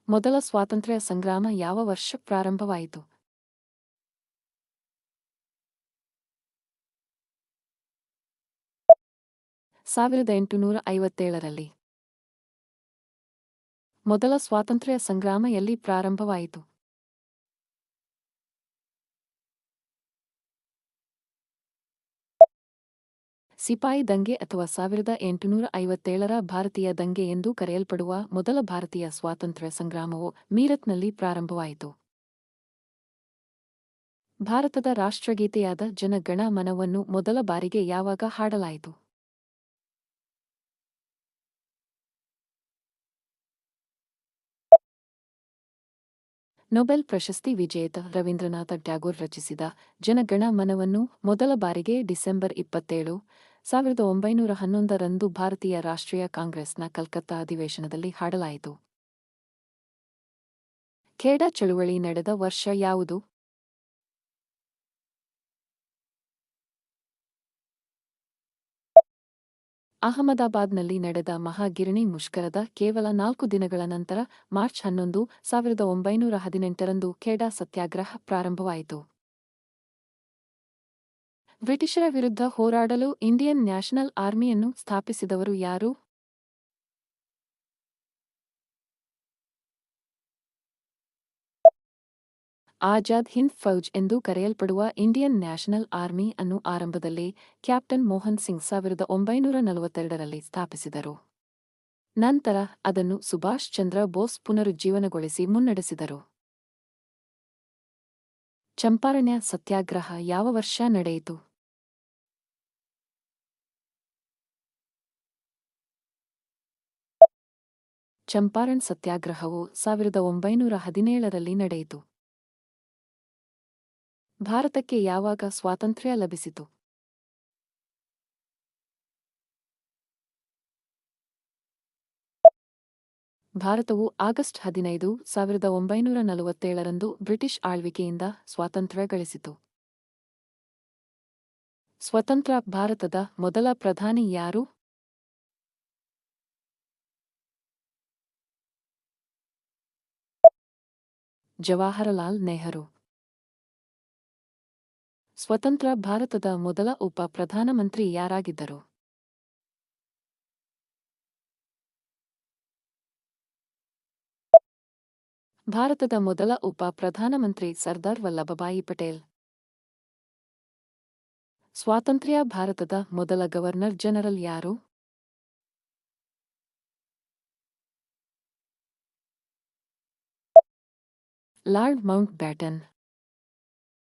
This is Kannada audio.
ಮೊದಲ ಸ್ವಾತಂತ್ರ್ಯ ಸಂಗ್ರಾಮ ಯಾವ ವರ್ಷ ಪ್ರಾರಂಭವಾಯಿತು? 1857ರಲ್ಲಿ. ಮೊದಲ ಸ್ವಾತಂತ್ರ್ಯ ಸಂಗ್ರಾಮ ಎಲ್ಲಿ ಪ್ರಾರಂಭವಾಯಿತು? ಸಿಪಾಯಿ ದಂಗೆ ಅಥವಾ 1857ರ ಭಾರತೀಯ ದಂಗೆ ಎಂದು ಕರೆಯಲ್ಪಡುವ ಮೊದಲ ಭಾರತೀಯ ಸ್ವಾತಂತ್ರ್ಯ ಸಂಗ್ರಾಮವು ಮೀರತ್ನಲ್ಲಿ ಪ್ರಾರಂಭವಾಯಿತು. ಭಾರತದ ರಾಷ್ಟ್ರಗೀತೆಯಾದ ಜನ ಗಣ ಮನವನ್ನು ಮೊದಲ ಬಾರಿಗೆ ಯಾವಾಗ ಹಾಡಲಾಯಿತು? ನೊಬೆಲ್ ಪ್ರಶಸ್ತಿ ವಿಜೇತ ರವೀಂದ್ರನಾಥ ಟ್ಯಾಗೋರ್ ರಚಿಸಿದ ಜನಗಣ ಮನವನ್ನು ಮೊದಲ ಬಾರಿಗೆ ಡಿಸೆಂಬರ್ 27, 1911ರಂದು ಭಾರತೀಯ ರಾಷ್ಟ್ರೀಯ ಕಾಂಗ್ರೆಸ್ನ ಕಲ್ಕತ್ತಾ ಅಧಿವೇಶನದಲ್ಲಿ ಹಾಡಲಾಯಿತು. ಖೇಡಾ ಚಳುವಳಿ ನಡೆದ ವರ್ಷ ಯಾವುದು? ಅಹಮದಾಬಾದ್ನಲ್ಲಿ ನಡೆದ ಮಹಾಗಿರಣಿ ಮುಷ್ಕರದ ಕೇವಲ 4 ದಿನಗಳ ನಂತರ ಮಾರ್ಚ್ 11, 1918ರಂದು ಖೇಡಾ ಸತ್ಯಾಗ್ರಹ ಪ್ರಾರಂಭವಾಯಿತು. ಬ್ರಿಟಿಷರ ವಿರುದ್ಧ ಹೋರಾಡಲು ಇಂಡಿಯನ್ ನ್ಯಾಷನಲ್ ಆರ್ಮಿಯನ್ನು ಸ್ಥಾಪಿಸಿದವರು ಯಾರು? ಆಜಾದ್ ಹಿಂದ್ ಫೌಜ್ ಎಂದು ಕರೆಯಲ್ಪಡುವ ಇಂಡಿಯನ್ ನ್ಯಾಷನಲ್ ಆರ್ಮಿ ಅನ್ನು ಆರಂಭದಲ್ಲಿ ಕ್ಯಾಪ್ಟನ್ ಮೋಹನ್ ಸಿಂಗ್ 1942ರಲ್ಲಿ ಸ್ಥಾಪಿಸಿದರು. ನಂತರ ಅದನ್ನು ಸುಭಾಷ್ ಚಂದ್ರ ಬೋಸ್ ಪುನರುಜ್ಜೀವನಗೊಳಿಸಿ ಮುನ್ನಡೆಸಿದರು. ಚಂಪಾರಣ್ಯ ಸತ್ಯಾಗ್ರಹ ಯಾವ ವರ್ಷ ನಡೆಯಿತು? ಚಂಪಾರಣ್ ಸತ್ಯಾಗ್ರಹವು 1917ರಲ್ಲಿ ನಡೆಯಿತು. ಭಾರತಕ್ಕೆ ಯಾವಾಗ ಸ್ವಾತಂತ್ರ್ಯ ಲಭಿಸಿತು? ಭಾರತವು ಆಗಸ್ಟ್ 15, 1947ರಂದು ಬ್ರಿಟಿಷ್ ಆಳ್ವಿಕೆಯಿಂದ ಸ್ವಾತಂತ್ರ್ಯ ಗಳಿಸಿತು. ಸ್ವತಂತ್ರ ಭಾರತದ ಮೊದಲ ಪ್ರಧಾನಿ ಯಾರು? ಜವಾಹರಲಾಲ್ ನೆಹರು. ಸ್ವತಂತ್ರ ಭಾರತದ ಮೊದಲ ಉಪ ಪ್ರಧಾನಮಂತ್ರಿ ಯಾರಾಗಿದ್ದರು? ಭಾರತದ ಮೊದಲ ಉಪ ಪ್ರಧಾನಮಂತ್ರಿ ಸರ್ದಾರ್ ವಲ್ಲಭಭಾಯಿ ಪಟೇಲ್. ಸ್ವಾತಂತ್ರ್ಯ ಭಾರತದ ಮೊದಲ ಗವರ್ನರ್ ಜನರಲ್ ಯಾರು? Lord Mount baton.